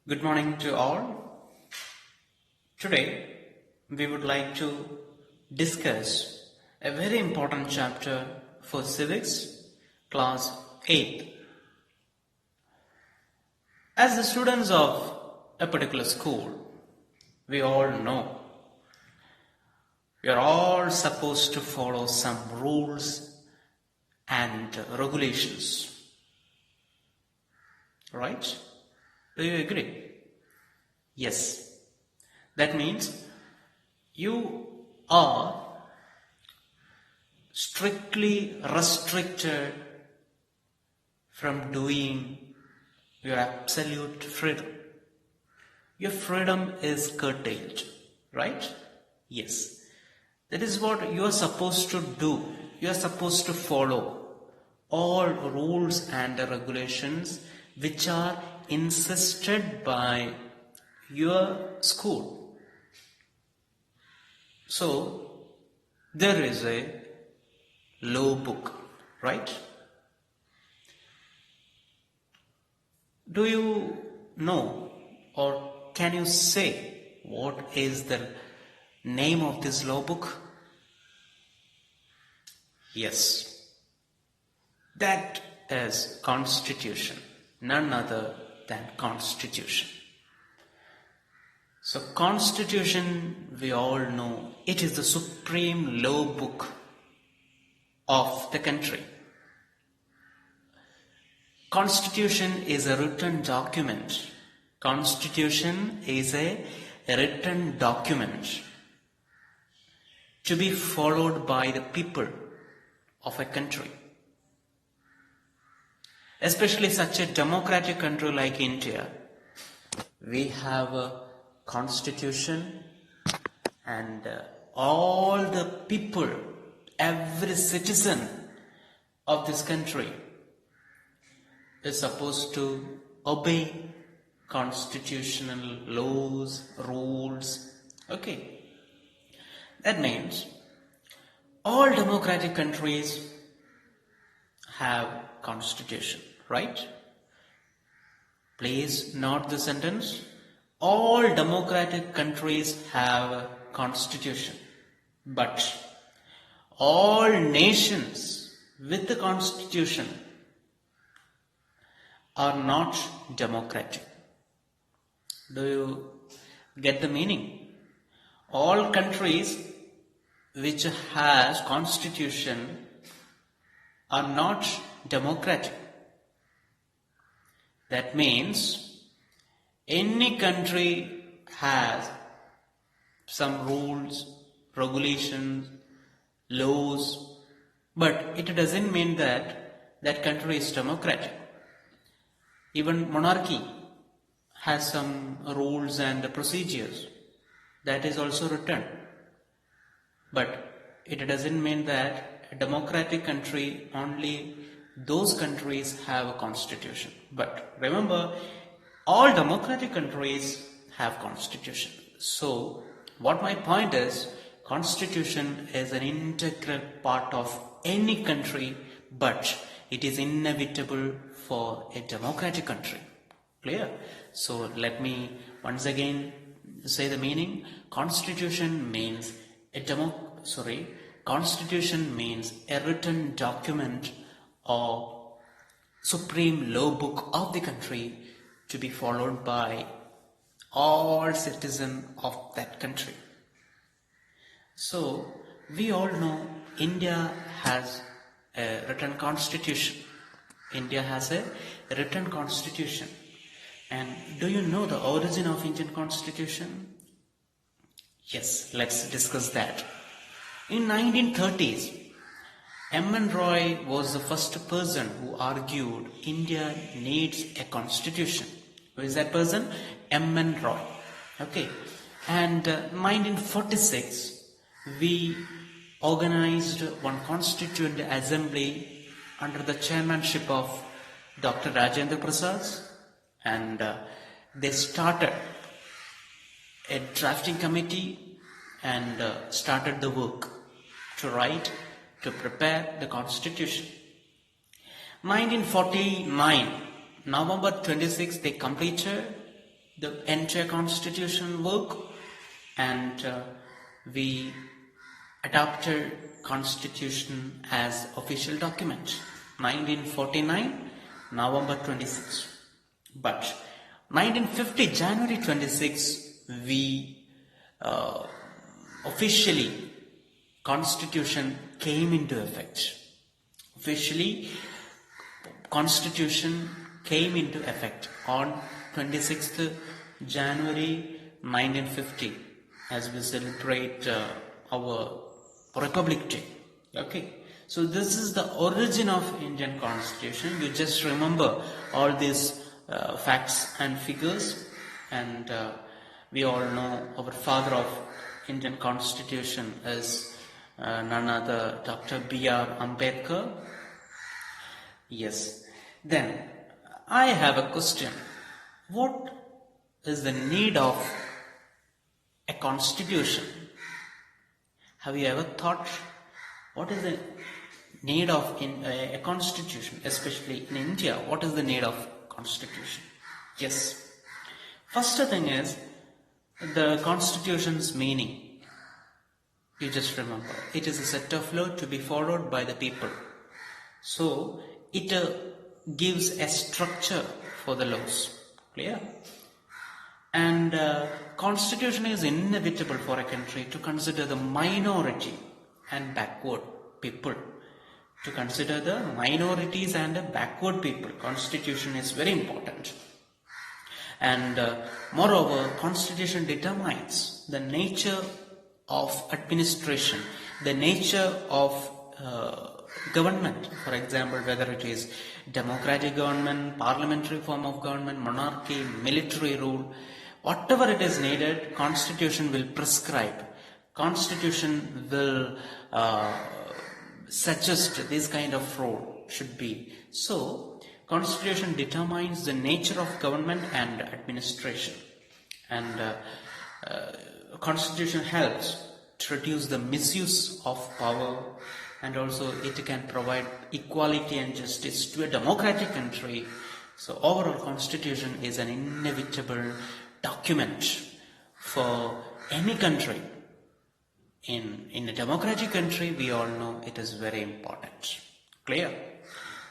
Good morning to all. Today we would like to discuss a very important chapter for civics, class 8th. As the students of a particular school, we all know we are all supposed to follow some rules and regulations. Right? Do you agree? Yes. That means you are strictly restricted from doing your absolute freedom. Your freedom is curtailed, right? Yes. That is what you are supposed to do. You are supposed to follow all rules and regulations which are insisted by your school. So, there is a law book, right? Do you know or can you say what is the name of this law book? Yes, that is Constitution, none other than Constitution. So Constitution, we all know, it is the supreme law book of the country. Constitution is a written document. Constitution is a written document to be followed by the people of a country. Especially such a democratic country like India, we have a constitution and all the people, every citizen of this country is supposed to obey constitutional laws, rules. Okay. That means all democratic countries have constitution, right? Please note the sentence. All democratic countries have a constitution, but all nations with the constitution are not democratic. Do you get the meaning? All countries which has constitution are not democratic. That means any country has some rules, regulations, laws, but it doesn't mean that that country is democratic. Even monarchy has some rules and procedures. That is also written. But it doesn't mean that a democratic country, only those countries have a constitution. But remember, all democratic countries have constitution. So, what my point is, constitution is an integral part of any country, but it is inevitable for a democratic country. Clear? So, let me once again say the meaning. Constitution means Constitution means a written document or supreme law book of the country to be followed by all citizens of that country. So, we all know India has a written constitution. India has a written constitution. And do you know the origin of Indian constitution? Yes, let's discuss that. In 1930s, M.N. Roy was the first person who argued India needs a constitution. Who is that person? M.N. Roy. Okay. And 1946, we organized one constituent assembly under the chairmanship of Dr. Rajendra Prasad, and they started a drafting committee and started the work to prepare the constitution. 1949, November 26, they completed the entire constitution work, and we adopted constitution as official document 1949 November 26. But 1950 January 26 we officially constitution came into effect. Officially constitution came into effect on 26th January 1950 as we celebrate our Republic Day. Okay, so this is the origin of Indian Constitution. You just remember all these facts and figures, and we all know our father of Indian Constitution is none other Dr. B.R. Ambedkar. Yes. Then I have a question. What is the need of a constitution? Have you ever thought what is the need of a constitution, especially in India? What is the need of constitution? Yes. First thing is the constitution's meaning. You just remember, it is a set of law to be followed by the people. So it gives a structure for the laws. Clear? And constitution is inevitable for a country to consider the minority and backward people. To consider the minorities and the backward people. Constitution is very important. And moreover, constitution determines the nature of administration, the nature of government. For example, whether it is democratic government, parliamentary form of government, monarchy, military rule, whatever it is needed, constitution will prescribe. Constitution will suggest this kind of role should be. So, constitution determines the nature of government and administration. And constitution helps to reduce the misuse of power, and also it can provide equality and justice to a democratic country. So overall constitution is an inevitable document for any country. In a democratic country, we all know it is very important. Clear?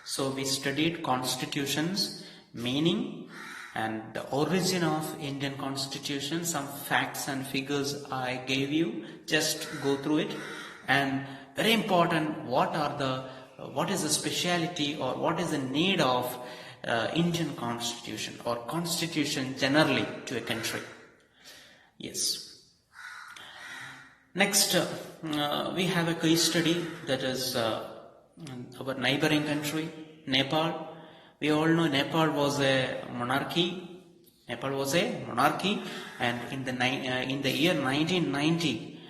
So we studied constitution's meaning and the origin of Indian Constitution. Some facts and figures I gave you. Just go through it. And very important, what is the speciality or what is the need of Indian Constitution or Constitution generally to a country? Yes. Next, we have a case study that is our neighboring country, Nepal. We all know Nepal was a monarchy. And in the year 1990,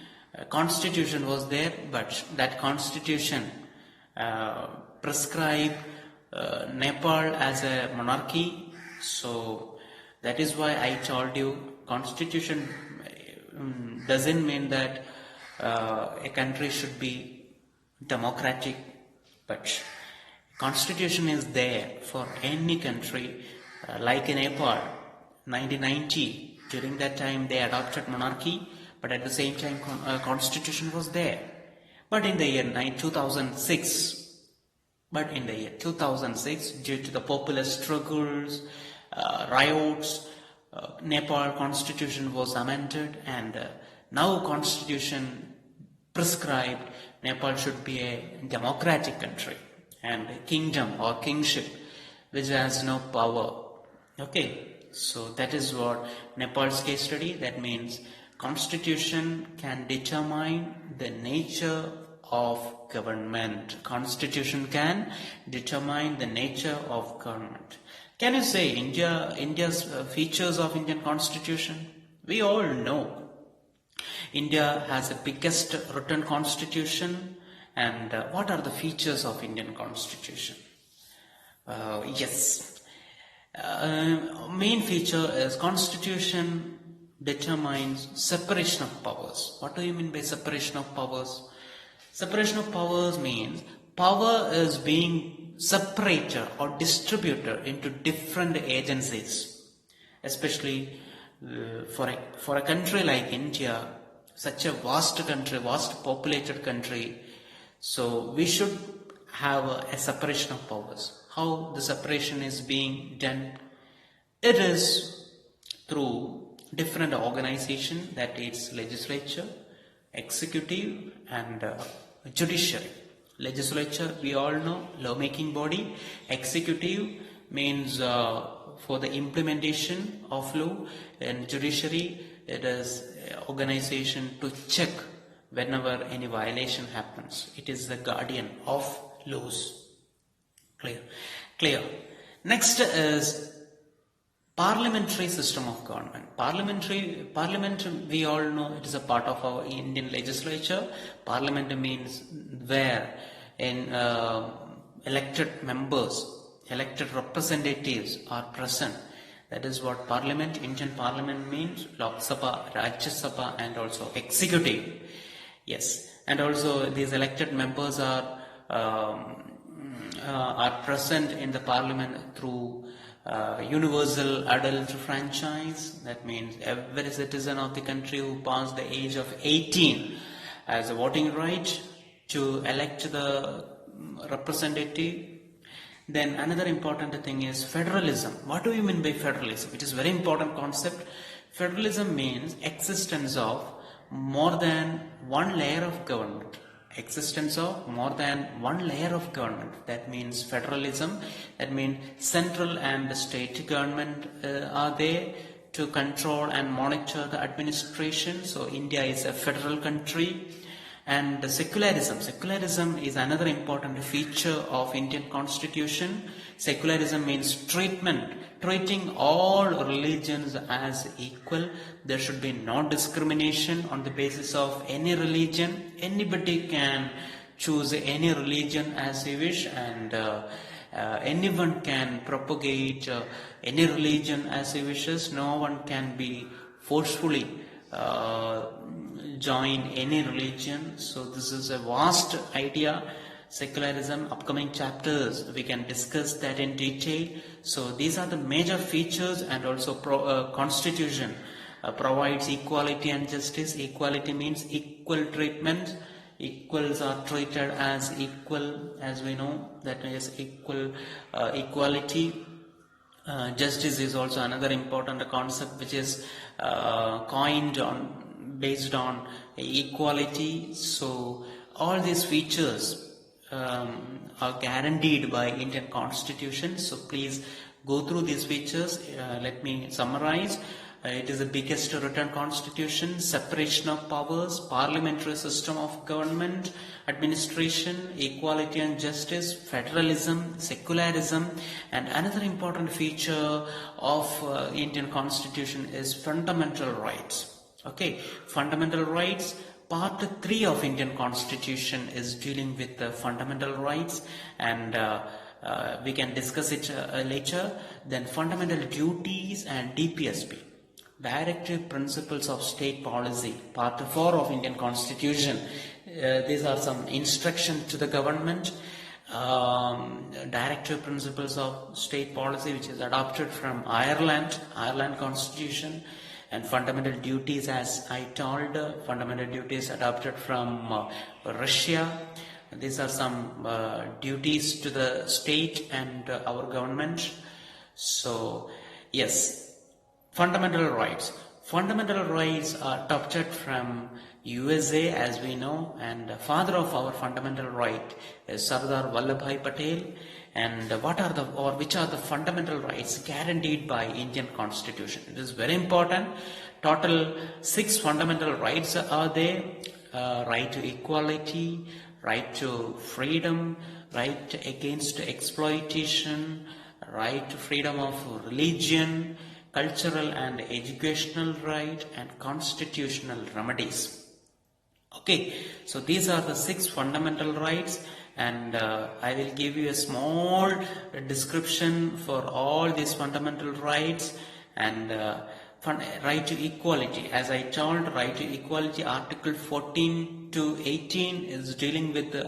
constitution was there, but that constitution prescribed Nepal as a monarchy. So that is why I told you constitution doesn't mean that a country should be democratic, but constitution is there for any country. Like in Nepal, 1990, during that time they adopted monarchy, but at the same time constitution was there. But in the year 2006, due to the popular struggles, riots, Nepal constitution was amended, and now constitution prescribed Nepal should be a democratic country and a kingdom or kingship which has no power. Okay, so that is what Nepal's case study. That means constitution can determine the nature of government. Constitution can determine the nature of government. Can you say India's features of Indian Constitution? We all know India has the biggest written constitution. And what are the features of Indian Constitution? Main feature is constitution determines separation of powers. What do you mean by separation of powers? Separation of powers means power is being separated or distributed into different agencies. especially for a country like India, such a vast country, vast populated country. So we should have a separation of powers. How the separation is being done? It is through different organization, that is legislature, executive and judiciary. Legislature, we all know, lawmaking body. Executive means for the implementation of law, and judiciary, it is organization to check whenever any violation happens. It is the guardian of laws. Clear. Next is parliamentary system of government. Parliament, we all know, it is a part of our Indian legislature. Parliament means where in elected members, elected representatives are present. That is what parliament, Indian parliament means. Lok Sabha, Rajya Sabha and also executive. Yes, and also these elected members are present in the parliament through universal adult franchise. That means every citizen of the country who passed the age of 18 has a voting right to elect the representative. Then another important thing is federalism. What do you mean by federalism? It is a very important concept. Federalism means existence of more than one layer of government. Existence of more than one layer of government. That means federalism. That means central and state government are there to control and monitor the administration. So India is a federal country. And secularism. Secularism is another important feature of Indian constitution. Secularism means treating all religions as equal. There should be no discrimination on the basis of any religion. Anybody can choose any religion as he wish, and anyone can propagate any religion as he wishes. No one can be forcefully join any religion. So this is a vast idea, secularism. Upcoming chapters we can discuss that in detail. So these are the major features, and also constitution provides equality and justice. Equality means equal treatment. Equals are treated as equal, as we know, that is equality. Justice is also another important concept which is coined based on equality. So all these features are guaranteed by Indian constitution. So please go through these features. Let me summarize. It is the biggest written constitution, separation of powers, parliamentary system of government, administration, equality and justice, federalism, secularism, and another important feature of Indian constitution is fundamental rights. Okay, fundamental rights. Part 3 of Indian constitution is dealing with the fundamental rights, and we can discuss it later. Then fundamental duties and DPSP. Directive Principles of State Policy, Part 4 of Indian Constitution. These are some instructions to the government. Directive Principles of State Policy, which is adopted from Ireland Constitution. And fundamental duties, as I told, fundamental duties adopted from Russia. These are some duties to the state and our government. So, yes. Fundamental rights. Fundamental rights are adopted from USA, as we know, and the father of our fundamental right is Sardar Vallabhbhai Patel. And which are the fundamental rights guaranteed by Indian Constitution? It is very important. Total 6 fundamental rights are there. Right to equality, right to freedom, right against exploitation, right to freedom of religion, cultural and educational right, and constitutional remedies. Okay, so these are the 6 fundamental rights, and I will give you a small description for all these fundamental rights. And right to equality, as I told, right to equality, Article 14 to 18 is dealing with the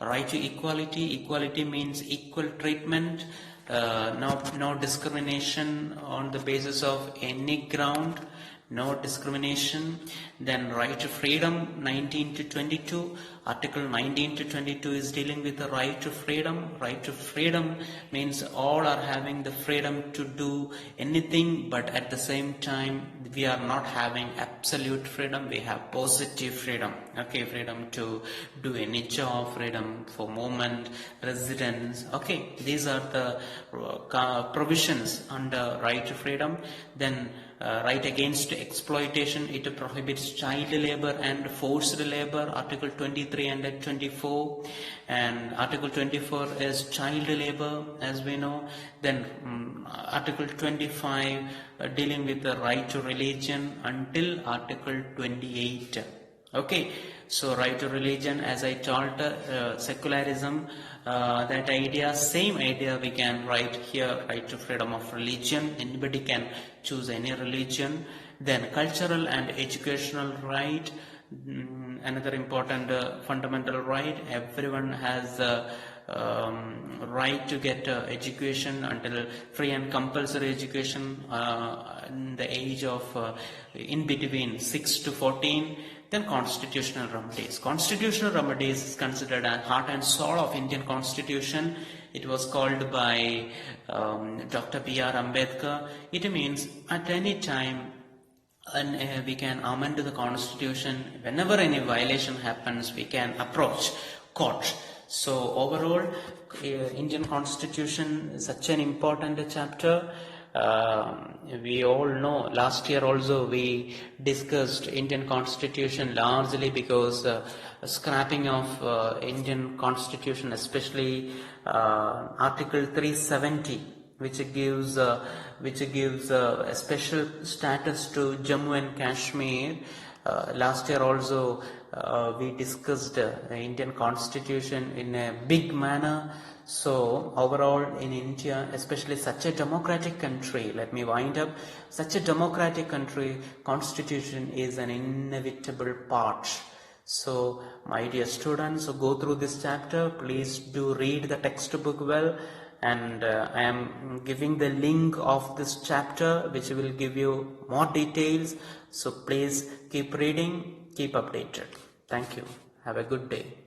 right to equality. Equality means equal treatment no discrimination on the basis of any ground, no discrimination. Then right to freedom, 19 to 22. Article 19 to 22 is dealing with the right to freedom. Right to freedom means all are having the freedom to do anything, but at the same time we are not having absolute freedom. We have positive freedom. Okay, freedom to do any job, freedom for movement, residence. Okay, these are the provisions under right to freedom. Then right against exploitation, it prohibits child labor and forced labor, Article 23 and 24. And Article 24 is child labor, as we know. Then Article 25 dealing with the right to religion until Article 28. Okay, so right to religion, as I told, secularism, that idea, same idea we can write here, right to freedom of religion. Anybody can choose any religion. Then cultural and educational right, another important fundamental right. Everyone has right to get education until free and compulsory education in the age of in between 6 to 14. Then constitutional remedies. Constitutional remedies is considered a heart and soul of Indian Constitution. It was called by Dr. B.R. Ambedkar. It means at any time we can amend the Constitution. Whenever any violation happens, we can approach court. So overall, Indian Constitution is such an important chapter. We all know last year also we discussed Indian Constitution largely because scrapping of Indian Constitution, especially Article 370, which gives a special status to Jammu and Kashmir. Last year also we discussed Indian Constitution in a big manner. So overall in India, especially such a democratic country, let me wind up, such a democratic country, Constitution is an inevitable part. So my dear students, go through this chapter. Please do read the textbook well, and I am giving the link of this chapter which will give you more details. So please keep reading, keep updated. Thank you. Have a good day.